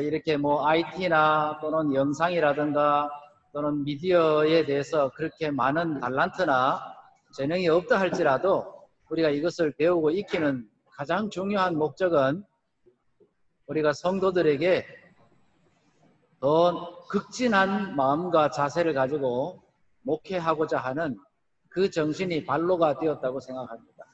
이렇게 뭐 IT나 또는 영상이라든가 또는 미디어에 대해서 그렇게 많은 달란트나 재능이 없다 할지라도 우리가 이것을 배우고 익히는 가장 중요한 목적은 우리가 성도들에게 더 극진한 마음과 자세를 가지고 목회하고자 하는 그 정신이 발로가 되었다고 생각합니다.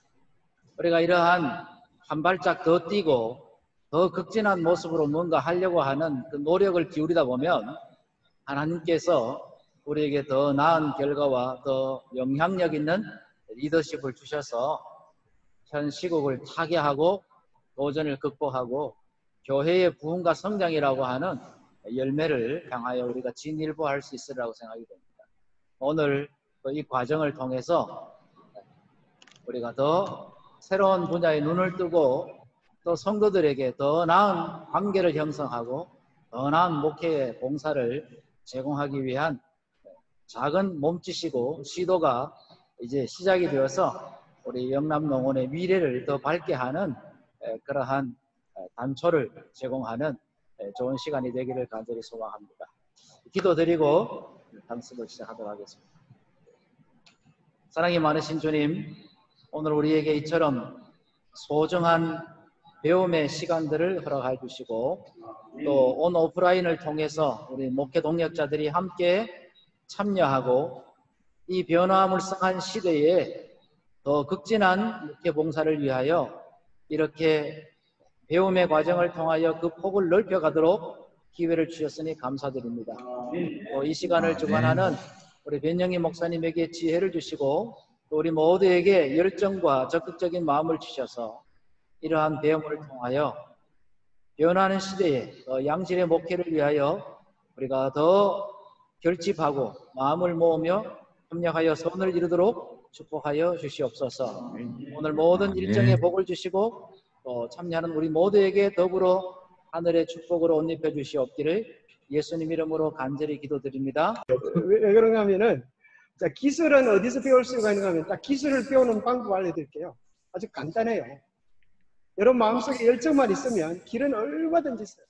우리가 이러한 한 발짝 더 뛰고 더 극진한 모습으로 뭔가 하려고 하는 그 노력을 기울이다 보면 하나님께서 우리에게 더 나은 결과와 더 영향력 있는 리더십을 주셔서 현 시국을 타개하고 도전을 극복하고 교회의 부흥과 성장이라고 하는 열매를 향하여 우리가 진일보할 수 있으리라고 생각이 됩니다. 오늘 이 과정을 통해서 우리가 더 새로운 분야에 눈을 뜨고 또 성도들에게 더 나은 관계를 형성하고 더 나은 목회의 봉사를 제공하기 위한 작은 몸짓이고 시도가 이제 시작이 되어서 우리 영남농원의 미래를 더 밝게 하는 그러한 단초를 제공하는 좋은 시간이 되기를 간절히 소망합니다. 기도드리고 강습을 시작하도록 하겠습니다. 사랑이 많으신 주님, 오늘 우리에게 이처럼 소중한 배움의 시간들을 허락해 주시고 또 온 오프라인을 통해서 우리 목회 동역자들이 함께 참여하고 이 변화무쌍한 시대에 더 극진한 목회 봉사를 위하여 이렇게 배움의 과정을 통하여 그 폭을 넓혀가도록 기회를 주셨으니 감사드립니다. 또 이 시간을 주관하는 우리 변영희 목사님에게 지혜를 주시고 또 우리 모두에게 열정과 적극적인 마음을 주셔서 이러한 배움을 통하여 변화하는 시대에 양질의 목회를 위하여 우리가 더 결집하고 마음을 모으며 협력하여 선을 이루도록 축복하여 주시옵소서. 오늘 모든 일정에 복을 주시고 또 참여하는 우리 모두에게 더불어 하늘의 축복으로 옷 입혀 주시옵기를 예수님 이름으로 간절히 기도드립니다. 왜 그런가 하면은 자, 기술은 어디서 배울 수가 있는가 하면 딱 기술을 배우는 방법 알려드릴게요. 아주 간단해요. 여러분 마음속에 열정만 있으면 길은 얼마든지 있어요.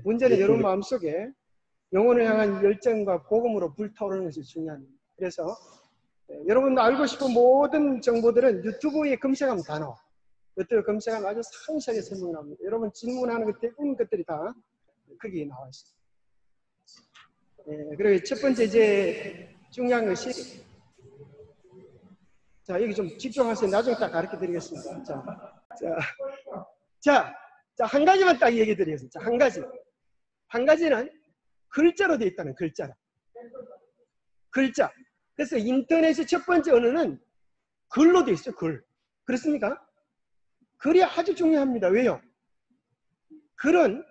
문제는 여러분 마음속에 영혼을 향한 열정과 복음으로 불타오르는 것이 중요합니다. 그래서 여러분 알고 싶은 모든 정보들은 유튜브에 검색하면 다 나와. 유튜브 검색하면 아주 상세하게 설명을 합니다. 여러분 질문하는 것 대부분 것들이 다 거기에 나와 있습니다. 그리고 첫 번째 이제 중요한 것이 자 여기 좀 집중하세요. 나중에 딱 가르쳐 드리겠습니다. 자, 한 가지만 딱 얘기 드리겠습니다. 한 가지. 한 가지는 글자로 되어 있다는 글자로. 글자. 그래서 인터넷의 첫 번째 언어는 글로 되어 있어요. 글. 그렇습니까? 글이 아주 중요합니다. 왜요? 글은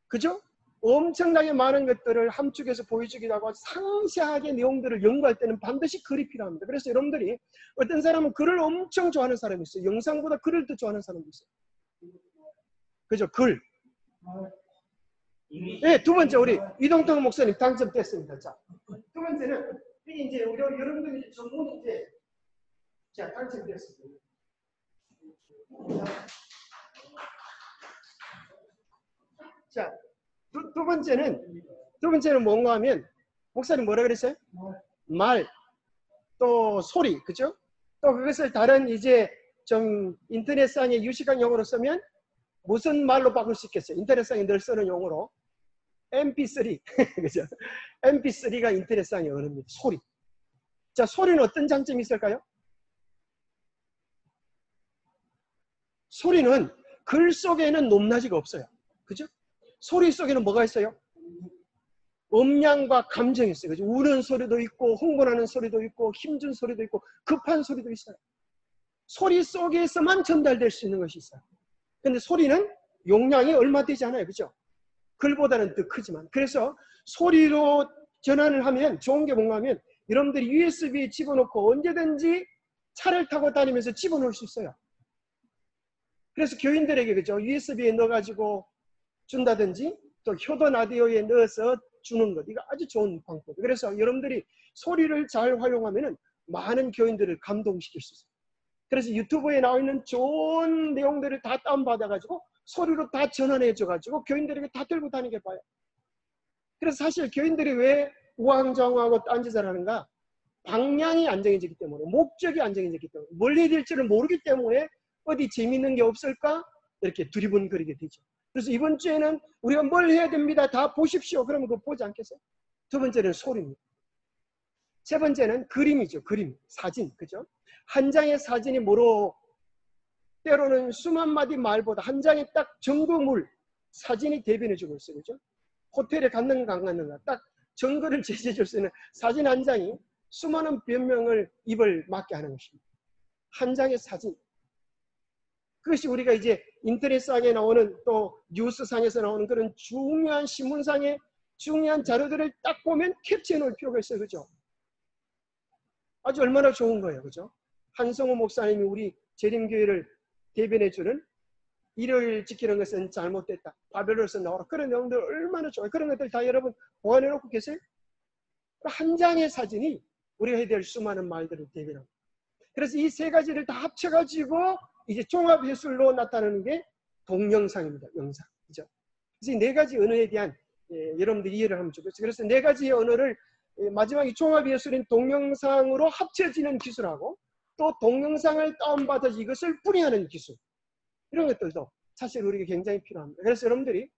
그죠? 엄청나게 많은 것들을 함축해서 보여주기도 하고 상세하게 내용들을 연구할 때는 반드시 글이 필요합니다. 그래서 여러분들이 어떤 사람은 글을 엄청 좋아하는 사람이 있어요. 영상보다 글을 더 좋아하는 사람도 있어요. 그죠? 글. 네, 두 번째 우리 이동탁 목사님 당첨됐습니다. 자, 두 번째는 이제 우리 여러분들이 전부 이제 자 당첨됐습니다. 자, 두 번째는 뭔가 하면 목사님 뭐라 그랬어요? 말, 또 소리, 그죠? 또 그것을 다른 이제 좀 인터넷상의 유식한 용어로 쓰면 무슨 말로 바꿀 수 있겠어요? 인터넷상에 늘 쓰는 용어로 MP3, 그죠? MP3가 인터넷상의 언어입니다. 소리. 자, 소리는 어떤 장점이 있을까요? 소리는 글 속에는 높낮이가 없어요. 그죠? 소리 속에는 뭐가 있어요? 음량과 감정이 있어요. 그죠? 우는 소리도 있고, 흥분하는 소리도 있고, 힘준 소리도 있고, 급한 소리도 있어요. 소리 속에서만 전달될 수 있는 것이 있어요. 근데 소리는 용량이 얼마 되지 않아요. 그죠? 글보다는 더 크지만. 그래서 소리로 전환을 하면 좋은 게 뭔가 하면 여러분들이 USB에 집어넣고 언제든지 차를 타고 다니면서 집어넣을 수 있어요. 그래서 교인들에게 그죠? USB에 넣어가지고 준다든지 또 효도 라디오에 넣어서 주는 것. 이거 아주 좋은 방법. 그래서 여러분들이 소리를 잘 활용하면은 많은 교인들을 감동시킬 수 있어요. 그래서 유튜브에 나와 있는 좋은 내용들을 다 다운받아가지고 소리로 다 전환해줘가지고 교인들에게 다 들고 다니게 봐요. 그래서 사실 교인들이 왜 우왕좌왕하고 딴짓을 하는가? 방향이 안 정해지기 때문에, 목적이 안 정해지기 때문에, 뭘 해야 될지를 모르기 때문에 어디 재밌는 게 없을까? 이렇게 두리번거리게 되죠. 그래서 이번 주에는 우리가 뭘 해야 됩니다. 다 보십시오. 그러면 그거 보지 않겠어요? 두 번째는 소리입니다. 세 번째는 그림이죠. 그림, 사진, 그죠? 한 장의 사진이 뭐로, 때로는 수만 마디 말보다 한 장의 딱 증거물, 사진이 대변해주고 있어요. 그죠? 호텔에 갔는가 안 갔는가 딱 증거를 제시해줄 수 있는 사진 한 장이 수많은 변명을 입을 막게 하는 것입니다. 한 장의 사진. 그것이 우리가 이제 인터넷상에 나오는 또 뉴스상에서 나오는 그런 중요한 신문상의 중요한 자료들을 딱 보면 캡처해 놓을 필요가 있어요. 그죠? 아주 얼마나 좋은 거예요. 그죠? 한성호 목사님이 우리 재림교회를 대변해주는 일을 지키는 것은 잘못됐다. 바벨론에서 나오라. 그런 내용들 얼마나 좋아요. 그런 것들 다 여러분 보관해 놓고 계세요? 한 장의 사진이 우리가 해야 될 수많은 말들을 대변합니다. 그래서 이 세 가지를 다 합쳐가지고 이제 종합예술로 나타나는 게 동영상입니다. 영상. 그죠? 그래서 이 네 가지 언어에 대한 여러분들이 이해를 하면 좋겠어요. 그래서 네 가지의 언어를 마지막에 종합예술인 동영상으로 합쳐지는 기술하고 또 동영상을 다운받아서 이것을 풀이하는 기술. 이런 것들도 사실 우리에게 굉장히 필요합니다. 그래서 여러분들이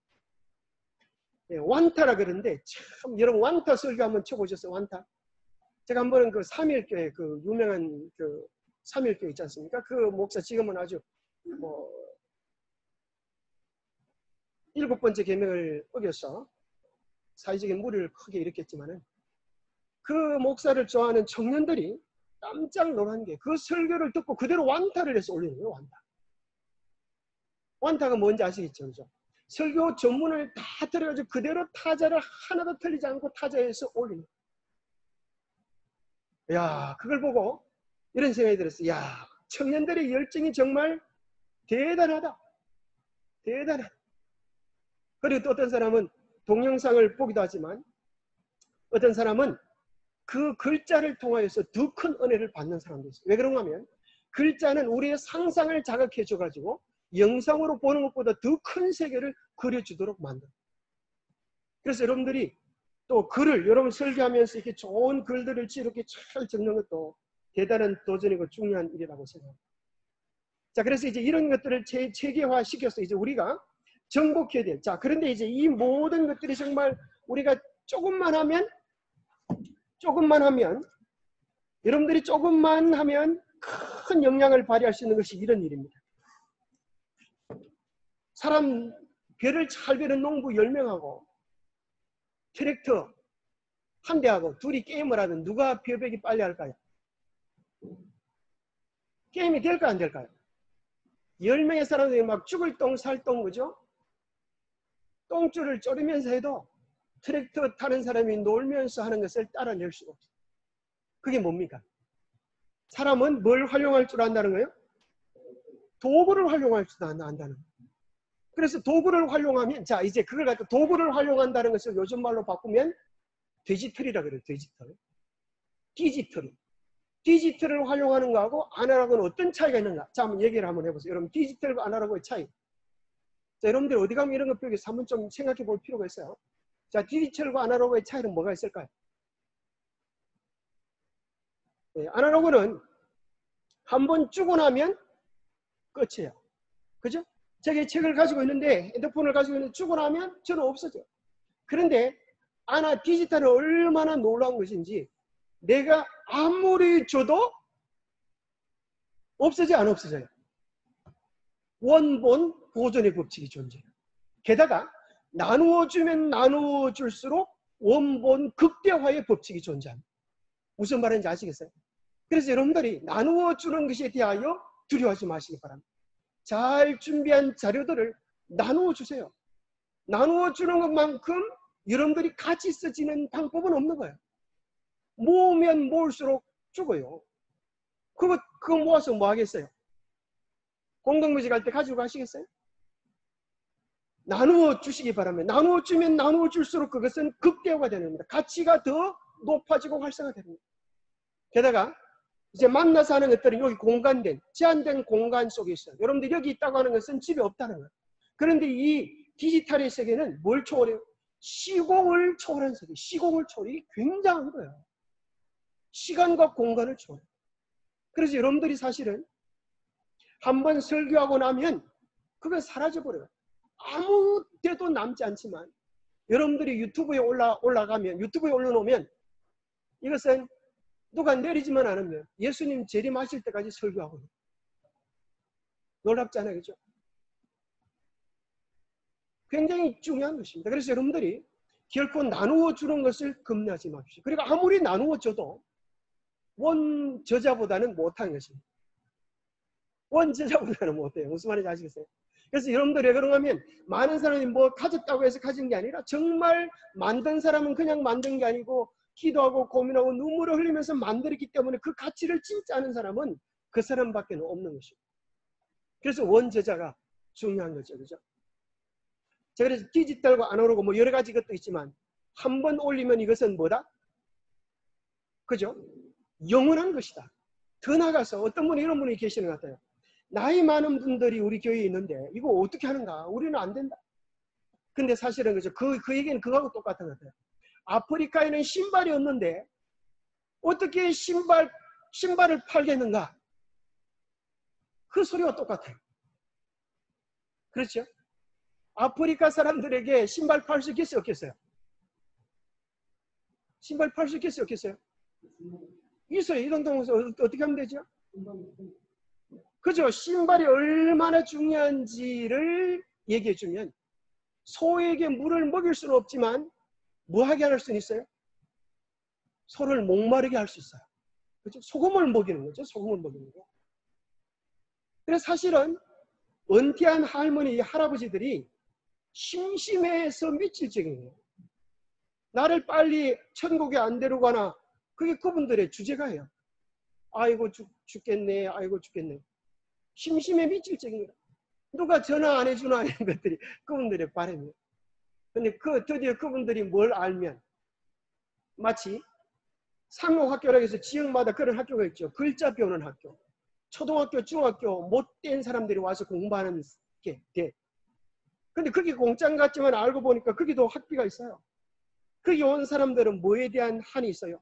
완타라 그러는데 참 여러분 완타 설교 한번 쳐보셨어요? 완타? 제가 한 번은 그 삼일교회 그 유명한 그 삼일교회 있지 않습니까? 그 목사 지금은 아주 뭐 7번째 계명을 어겨서 사회적인 무리를 크게 일으켰지만은 그 목사를 좋아하는 청년들이 깜짝 놀란 게 그 설교를 듣고 그대로 완타를 해서 올리는 거예요. 완타. 완타가 뭔지 아시겠죠? 그죠? 설교 전문을 다 들어가지고 그대로 타자를 하나도 틀리지 않고 타자에서 올리는 거예요. 야, 그걸 보고 이런 생각이 들었어요. 야, 청년들의 열정이 정말 대단하다. 대단하다. 그리고 또 어떤 사람은 동영상을 보기도 하지만 어떤 사람은 그 글자를 통하여서 더 큰 은혜를 받는 사람도 있어요. 왜 그런가 하면 글자는 우리의 상상을 자극해 줘가지고 영상으로 보는 것보다 더 큰 세계를 그려주도록 만든다. 그래서 여러분들이 또 글을 여러분 설교하면서 이렇게 좋은 글들을 이렇게 잘 적는 것도 대단한 도전이고 중요한 일이라고 생각합니다. 자, 그래서 이제 이런 것들을 체계화 시켜서 이제 우리가 정복해야 될. 자, 그런데 이제 이 모든 것들이 정말 우리가 조금만 하면 여러분들이 조금만 하면 큰 영향을 발휘할 수 있는 것이 이런 일입니다. 사람 별을 잘 베는 농부 10명하고 트랙터 한 대하고 둘이 게임을 하면 누가 벼베기 빨리 할까요? 게임이 될까 안 될까요? 10명의 사람들이 막 죽을 똥 살 똥 그죠? 똥줄을 쪼르면서 해도 트랙터 타는 사람이 놀면서 하는 것을 따라낼 수가 없어요. 그게 뭡니까? 사람은 뭘 활용할 줄 안다는 거예요? 도구를 활용할 줄 안다는 거예요. 그래서 도구를 활용하면, 자, 이제 그걸 갖다 도구를 활용한다는 것을 요즘 말로 바꾸면 디지털이라 그래요. 디지털을 활용하는 거하고 아날로그는 어떤 차이가 있는가? 자, 한번 얘기를 한번 해보세요. 여러분, 디지털과 아날로그의 차이. 자, 여러분들 어디 가면 이런 것 배우기 한번 좀 생각해 볼 필요가 있어요. 자, 디지털과 아날로그의 차이는 뭐가 있을까요? 네, 아날로그는 한번 주고 나면 끝이에요. 그죠? 제가 책을 가지고 있는데, 핸드폰을 가지고 있는데 주고 나면 저는 없어져요. 그런데 디지털은 얼마나 놀라운 것인지 내가 아무리 줘도 안 없어져요. 원본 보존의 법칙이 존재해요. 게다가 나누어주면 나누어줄수록 원본 극대화의 법칙이 존재합니다. 무슨 말인지 아시겠어요? 그래서 여러분들이 나누어주는 것에 대하여 두려워하지 마시기 바랍니다. 잘 준비한 자료들을 나누어주세요. 나누어주는 것만큼 여러분들이 같이 쓰지는 방법은 없는 거예요. 모으면 모을수록 죽어요. 그거 모아서 뭐 하겠어요? 공동묘지 갈 때 가지고 가시겠어요? 나누어 주시기 바랍니다. 나누어 주면 나누어 줄수록 그것은 극대화가 되는 겁니다. 가치가 더 높아지고 활성화됩니다. 게다가 이제 만나서 하는 것들은 여기 제한된 공간 속에 있어요. 여러분들 여기 있다고 하는 것은 집에 없다는 거예요. 그런데 이 디지털의 세계는 뭘 초월해요? 시공을 초월한 세계. 시공을 초월해. 굉장한 거예요. 시간과 공간을 초월해. 그래서 여러분들이 사실은 한번 설교하고 나면 그건 사라져버려요. 아무 데도 남지 않지만 여러분들이 유튜브에 올라가면, 유튜브에 올려놓으면 이것은 누가 내리지만 않으면 예수님 재림하실 때까지 설교하고 있어요. 놀랍지 않아요? 그죠? 굉장히 중요한 것입니다. 그래서 여러분들이 결코 나누어 주는 것을 금하지 마십시오. 그리고 아무리 나누어 줘도 원 저자보다는 못한 것입니다. 원 저자보다는 못해요. 무슨 말인지 아시겠어요? 그래서 여러분들이 그런가 하면 많은 사람이 뭐 가졌다고 해서 가진 게 아니라 정말 만든 사람은 그냥 만든 게 아니고 기도하고 고민하고 눈물을 흘리면서 만들었기 때문에 그 가치를 진짜 아는 사람은 그 사람밖에 없는 것입니다. 그래서 원저자가 중요한 거죠. 그죠? 자, 그래서 디지털과 아날로그 뭐 여러 가지 것도 있지만 한 번 올리면 이것은 뭐다? 그죠? 영원한 것이다. 더 나아가서 어떤 분이 이런 분이 계시는 것 같아요. 나이 많은 분들이 우리 교회에 있는데 이거 어떻게 하는가? 우리는 안 된다. 근데 사실은 그죠? 그 얘기는 그거하고 똑같은 것 같아요. 아프리카에는 신발이 없는데 어떻게 신발을 팔겠는가? 그 소리와 똑같아요. 그렇죠? 아프리카 사람들에게 신발 팔 수 있겠어요? 없겠어요? 신발 팔 수 있겠어요? 없겠어요? 있어요. 이 정도면 어떻게 하면 되죠? 그죠? 신발이 얼마나 중요한지를 얘기해주면 소에게 물을 먹일 수는 없지만 뭐하게 할 수는 있어요? 소를 목마르게 할 수 있어요. 그죠? 소금을 먹이는 거죠. 소금을 먹이는 거. 그래서 사실은 은퇴한 할머니, 할아버지들이 심심해서 미칠 지경이에요. 나를 빨리 천국에 안 데려가나 그게 그분들의 주제가예요. 아이고 죽겠네. 아이고 죽겠네. 심심해 미칠 지경이라. 누가 전화 안 해주나 이런 것들이 그분들의 바람이에요. 근데 드디어 그분들이 뭘 알면 마치 상록학교라고 해서 지역마다 그런 학교가 있죠. 글자 배우는 학교. 초등학교, 중학교 못된 사람들이 와서 공부하는 게 돼. 근데 그게 공짜인 것 같지만 알고 보니까 거기도 학비가 있어요. 거기 온 사람들은 뭐에 대한 한이 있어요?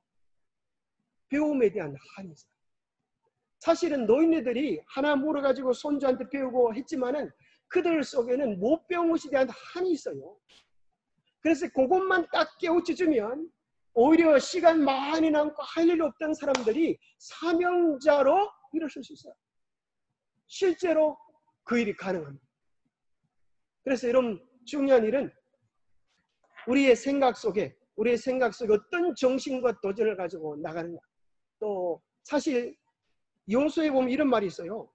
배움에 대한 한이 있어요. 사실은 노인네들이 하나 물어가지고 손주한테 배우고 했지만은 그들 속에는 못 배운 것에 대한 한이 있어요. 그래서 그것만 딱 깨우쳐주면 오히려 시간 많이 남고 할 일 없던 사람들이 사명자로 일어설 수 있어요. 실제로 그 일이 가능합니다. 그래서 여러분 중요한 일은 우리의 생각 속에 어떤 정신과 도전을 가지고 나가는가. 또 사실 요소에 보면 이런 말이 있어요.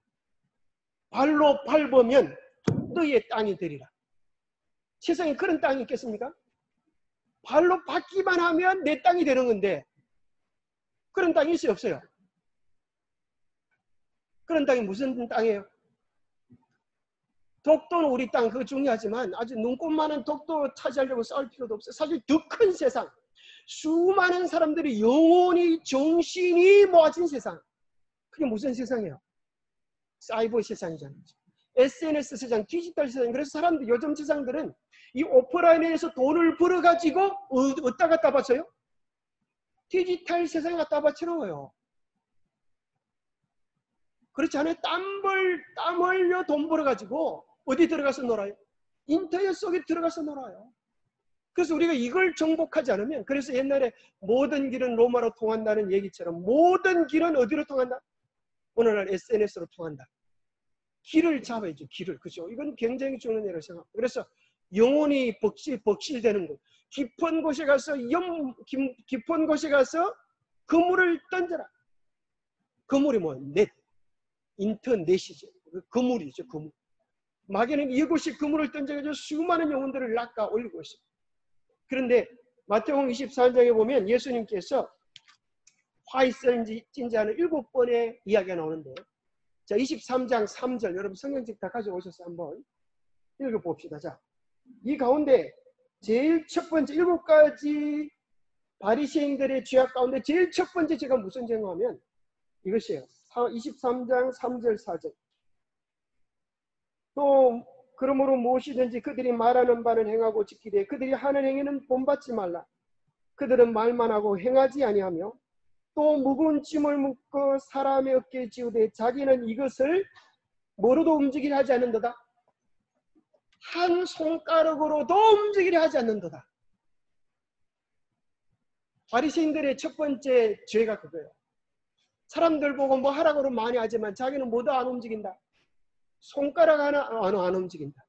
발로 밟으면 너의 땅이 되리라. 세상에 그런 땅이 있겠습니까? 발로 밟기만 하면 내 땅이 되는 건데 그런 땅이 있어요? 없어요? 그런 땅이 무슨 땅이에요? 독도는 우리 땅 그거 중요하지만 아주 눈꽃만한 독도 차지하려고 싸울 필요도 없어요. 사실 더 큰 세상, 수많은 사람들이 영혼이 정신이 모아진 세상. 그게 무슨 세상이에요? 사이버 세상이잖아요. SNS 세상, 디지털 세상. 그래서 사람들 요즘 세상들은 이 오프라인에서 돈을 벌어가지고 어디다 갖다 바쳐요? 디지털 세상에 갖다 바치는 거예요. 그렇지 않아요? 땀 흘려 돈 벌어가지고 어디 들어가서 놀아요? 인터넷 속에 들어가서 놀아요. 그래서 우리가 이걸 정복하지 않으면, 그래서 옛날에 모든 길은 로마로 통한다는 얘기처럼 모든 길은 어디로 통한다? 오늘날 SNS로 통한다. 길을 잡아야죠. 길을. 그죠? 이건 굉장히 중요한 일이라고 생각합니다. 그래서 영혼이 벅실되는 곳. 깊은 곳에 가서 깊은 곳에 가서 그물을 던져라. 그물이 뭐예요? 인터넷이죠. 그물이죠. 그물. 마귀는 이곳이 그물을 던져가지고 수많은 영혼들을 낚아 올리고 있습니다. 그런데 마태복음 24장에 보면 예수님께서 화이선 진지하는 7번의 이야기가 나오는데, 자 23장 3절 여러분 성경책 다 가져오셔서 한번 읽어봅시다. 자, 이 가운데 제일 첫 번째 7가지 바리새인들의 죄악 가운데 제일 첫 번째 죄가 무슨 죄인가 하면 이것이에요. 23장 3절 4절. 또 그러므로 무엇이든지 그들이 말하는 바는 행하고 지키되 그들이 하는 행위는 본받지 말라. 그들은 말만 하고 행하지 아니하며 또 무거운 짐을 묶어 사람의 어깨에 지우되 자기는 이것을 뭐로도 움직이려 하지 않는도다. 한 손가락으로도 움직이려 하지 않는도다. 바리새인들의 첫 번째 죄가 그거예요. 사람들 보고 뭐 하라고 많이 하지만 자기는 뭐도 안 움직인다. 손가락 하나 안 움직인다.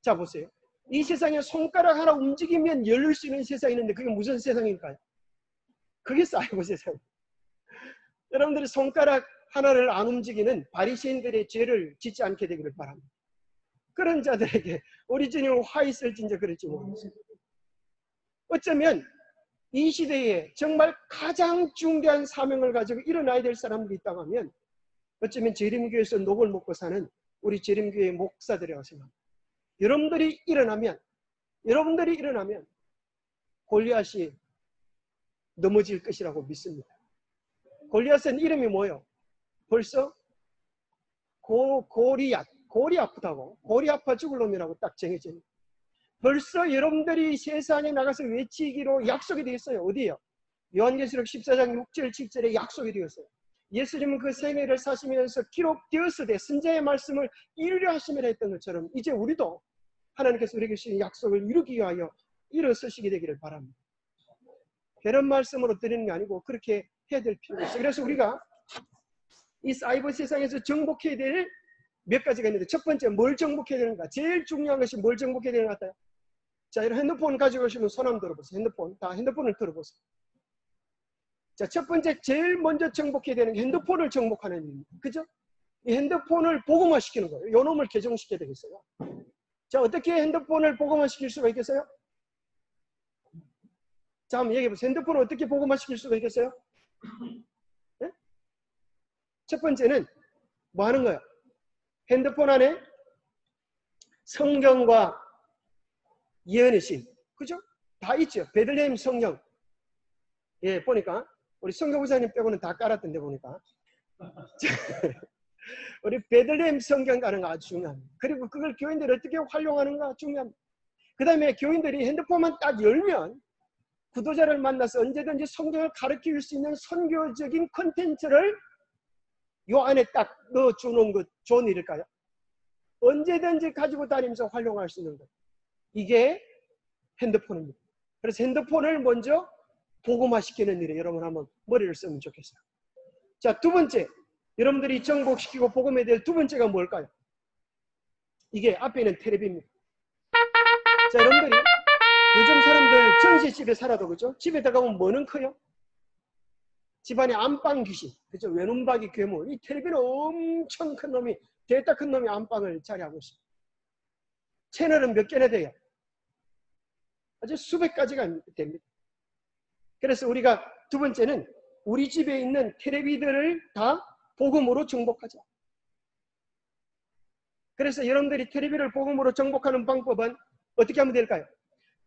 자 보세요. 이 세상에 손가락 하나 움직이면 열릴 수 있는 세상이 있는데 그게 무슨 세상일까요? 그게 사이버 세상. 여러분들이 손가락 하나를 안 움직이는 바리새인들의 죄를 짓지 않게 되기를 바랍니다. 그런 자들에게 우리 주님은 화 있을진저 그럴지 모르겠어요. 어쩌면 이 시대에 정말 가장 중대한 사명을 가지고 일어나야 될 사람들이 있다고 하면 어쩌면 재림교회에서 녹을 먹고 사는 우리 재림교회 목사들이라고 생각합니다. 여러분들이 일어나면 골리앗이 넘어질 것이라고 믿습니다. 골리앗은 이름이 뭐예요? 벌써 골이 아프다고, 골이 아파 죽을 놈이라고 딱 정해져요. 벌써 여러분들이 세상에 나가서 외치기로 약속이 되어 있어요. 어디에요? 요한계시록 14장 6절 7절에 약속이 되었어요. 예수님은 그 생애를 사시면서 기록되었으되 선지자의 말씀을 이루려 하심이라 했던 것처럼 이제 우리도 하나님께서 우리에게 주신 약속을 이루기 위하여 일어서시게 되기를 바랍니다. 그런 말씀으로 드리는 게 아니고 그렇게 해야 될 필요가 있어요. 그래서 우리가 이 사이버 세상에서 정복해야 될 몇 가지가 있는데 첫 번째 뭘 정복해야 되는가? 제일 중요한 것이 뭘 정복해야 되는 것 같아요? 자, 이런 핸드폰 가지고 오시면 손 한번 들어보세요. 핸드폰을 들어보세요. 자, 첫 번째 제일 먼저 정복해야 되는 게 핸드폰을 정복하는 일입니다. 그죠? 이 핸드폰을 보고만시키는 거예요. 요 놈을 개종시켜야 되겠어요. 자, 어떻게 핸드폰을 보고만시킬 수가 있겠어요? 자, 한번 얘기해보세요. 핸드폰을 어떻게 보고만시킬 수가 있겠어요? 네? 첫 번째는 뭐 하는 거예요? 핸드폰 안에 성경과 예언의 신, 그죠? 다 있죠. 베들레헴 성경. 예, 보니까 우리 성경부사님 빼고는 다 깔았던데 보니까 우리 베들레헴 성경 가는 거 아주 중요합니다. 그리고 그걸 교인들이 어떻게 활용하는가 중요합니다. 그 다음에 교인들이 핸드폰만 딱 열면 구도자를 만나서 언제든지 성경을 가르칠 수 있는 선교적인 콘텐츠를 요 안에 딱 넣어주는 것 좋은 일일까요? 언제든지 가지고 다니면서 활용할 수 있는 것. 이게 핸드폰입니다. 그래서 핸드폰을 먼저 복음화시키는 일에 여러분 한번 머리를 쓰면 좋겠어요. 자, 두 번째. 여러분들이 정복시키고 복음해야 될 두 번째가 뭘까요? 이게 앞에 있는 텔레비입니다. 자, 여러분들이 요즘 사람들 전세집에 살아도 그죠? 집에 들어가면 뭐는 커요? 집안에 안방 귀신, 그죠? 외눈박이 괴물. 이 텔레비는 엄청 큰 놈이, 대따 큰 놈이 안방을 차지하고 있어요. 채널은 몇 개나 돼요? 아주 수백 가지가 됩니다. 그래서 우리가 두 번째는 우리 집에 있는 텔레비들을 다 복음으로 정복하자. 그래서 여러분들이 텔레비를 복음으로 정복하는 방법은 어떻게 하면 될까요?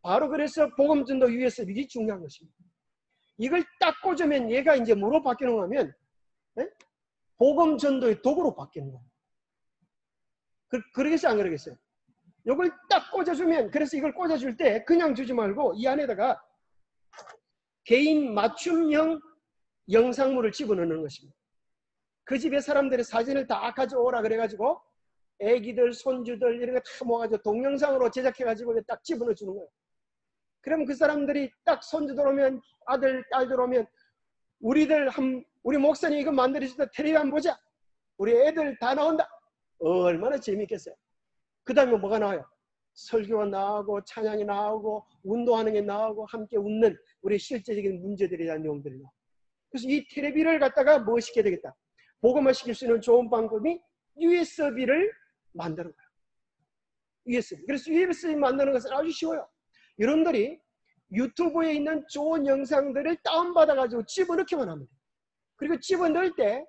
바로 그래서 복음전도 USB가 중요한 것입니다. 이걸 딱 꽂으면 얘가 이제 뭐로 바뀌는 거면 복음전도의 도구로 바뀌는 거예요. 그러겠어요? 안 그러겠어요? 이걸 딱 꽂아주면, 그래서 이걸 꽂아줄 때 그냥 주지 말고 이 안에다가 개인 맞춤형 영상물을 집어넣는 것입니다. 그 집에 사람들의 사진을 다 가져오라 그래가지고 애기들, 손주들 이런 거 다 모아가지고 동영상으로 제작해가지고 딱 집어넣어 주는 거예요. 그럼 그 사람들이 딱 손주들 오면, 아들, 딸들 오면 우리 목사님 이거 만들어주다 텔레비 한번 보자. 우리 애들 다 나온다. 얼마나 재밌겠어요. 그 다음에 뭐가 나와요? 설교가 나오고 찬양이 나오고 운동하는 게 나오고 함께 웃는 우리 실제적인 문제들에 대한 내용들이 나와요. 그래서 이 텔레비를 갖다가 뭐 시켜야 되겠다. 복음화 시킬 수 있는 좋은 방법이 USB를 만드는 거예요. USB. 그래서 USB 만드는 것은 아주 쉬워요. 여러분들이 유튜브에 있는 좋은 영상들을 다운받아가지고 집어넣기만 합니다. 그리고 집어넣을 때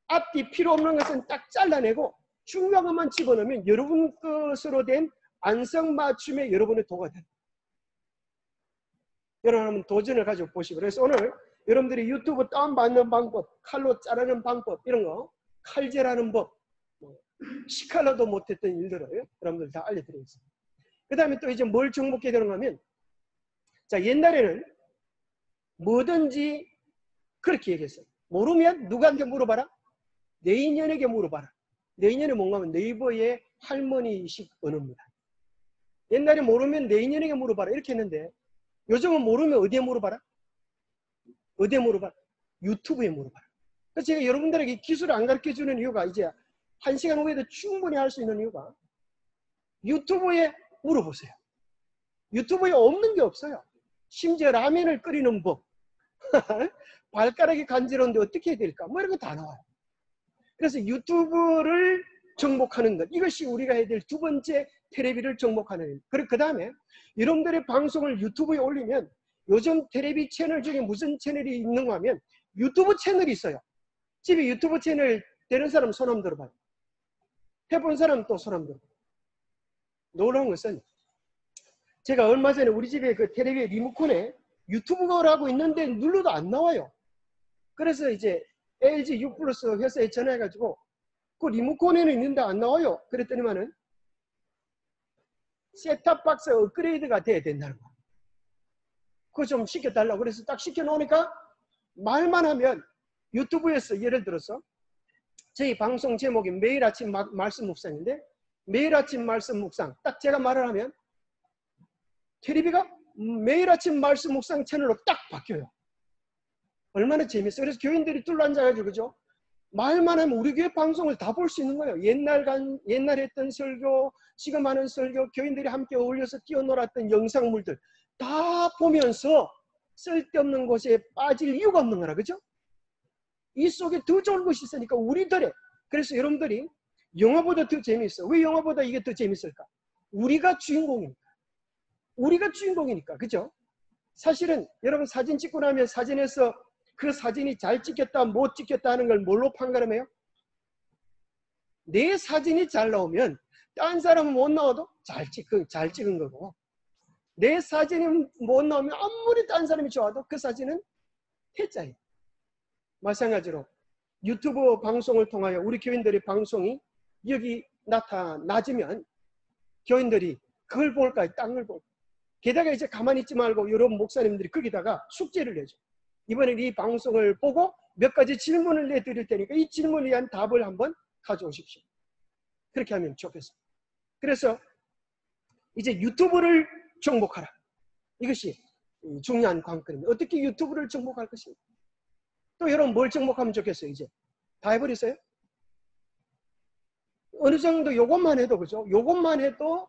앞뒤 필요 없는 것은 딱 잘라내고 중요한 것만 집어넣으면 여러분 것으로 된 안성맞춤에 여러분의 도가 됩니다. 여러분 한번 도전을 가지고 보시고, 그래서 오늘 여러분들이 유튜브 다운받는 방법, 칼로 자르는 방법 이런 거, 칼질하는 법, 시칼라도 못했던 일들을 여러분들 다 알려드리겠습니다. 그 다음에 또 이제 뭘 정복해야 되는가 하면, 자, 옛날에는 뭐든지 그렇게 얘기했어요. 모르면 누구한테 물어봐라? 내 인연에게 물어봐라. 내 인연이 뭔가 하면 네이버의 할머니식 언어입니다. 옛날에 모르면 내 인연에게 물어봐라 이렇게 했는데, 요즘은 모르면 어디에 물어봐라? 어디에 물어봐라? 유튜브에 물어봐라. 그래서 제가 여러분들에게 기술을 안 가르쳐주는 이유가, 이제 1시간 후에도 충분히 할 수 있는 이유가, 유튜브에 물어보세요. 유튜브에 없는 게 없어요. 심지어 라면을 끓이는 법, 발가락이 간지러운데 어떻게 해야 될까, 뭐 이런 거 다 나와요. 그래서 유튜브를 정복하는 것, 이것이 우리가 해야 될 두 번째 텔레비를 정복하는 일. 그리고 그 다음에 여러분들의 방송을 유튜브에 올리면, 요즘 텔레비 채널 중에 무슨 채널이 있는가 하면 유튜브 채널이 있어요. 집에 유튜브 채널 되는 사람 손 한번 들어봐요. 해본 사람 또 손 한번 들어봐요. 놀라운 것은, 제가 얼마 전에 우리 집에 그 텔레비 리모컨에 유튜브라고 있는데 눌러도 안 나와요. 그래서 이제 LG U 플러스 회사에 전화해가지고, 그 리모컨에는 있는데 안 나와요. 그랬더니만은 셋탑박스 업그레이드가 돼야 된다는 거예요. 그거 좀 시켜달라고. 그래서 딱 시켜놓으니까 말만 하면 유튜브에서, 예를 들어서 저희 방송 제목이 매일 아침 말씀 묵상인데, 매일 아침 말씀 묵상 딱 제가 말을 하면 텔레비가 매일 아침 말씀 묵상 채널로 딱 바뀌어요. 얼마나 재밌어요. 그래서 교인들이 둘러앉아가지고, 그죠? 말만 하면 우리 교회 방송을 다 볼 수 있는 거예요. 옛날 했던 설교, 지금 하는 설교, 교인들이 함께 어울려서 뛰어놀았던 영상물들 다 보면서 쓸데없는 곳에 빠질 이유가 없는 거라, 그죠? 이 속에 더 좋은 것이 있으니까 우리들의, 그래서 여러분들이 영화보다 더 재미있어. 왜 영화보다 이게 더 재밌을까? 우리가 주인공이니까. 우리가 주인공이니까, 그죠? 사실은 여러분 사진 찍고 나면 사진에서 그 사진이 잘 찍혔다 못 찍혔다 하는 걸 뭘로 판가름해요? 내 사진이 잘 나오면 딴 사람은 못 나와도 잘 찍은 거고, 내 사진이 못 나오면 아무리 딴 사람이 좋아도 그 사진은 해짜예요. 마찬가지로 유튜브 방송을 통하여 우리 교인들의 방송이 여기 낮으면 교인들이 그걸 볼까요? 딴 걸 볼까요? 게다가 이제 가만히 있지 말고 여러분 목사님들이 거기다가 숙제를 내죠. 이번에 이 방송을 보고 몇 가지 질문을 내드릴 테니까 이 질문에 대한 답을 한번 가져오십시오. 그렇게 하면 좋겠습니다. 그래서 이제 유튜브를 정복하라. 이것이 중요한 관건입니다. 어떻게 유튜브를 정복할 것인가? 또 여러분 뭘 정복하면 좋겠어요? 이제 다 해버렸어요? 어느 정도 요것만 해도, 그죠? 요것만 해도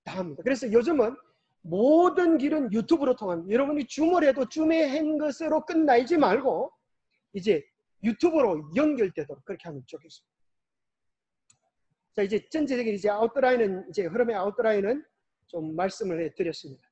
다 합니다. 그래서 요즘은 모든 길은 유튜브로 통합니다. 여러분이 줌을 해도 줌에 한 것으로 끝나지 말고 이제 유튜브로 연결되도록 그렇게 하면 좋겠습니다. 자, 이제 전체적인 이제 아웃라인은, 이제 흐름의 아웃라인은 좀 말씀을 해드렸습니다.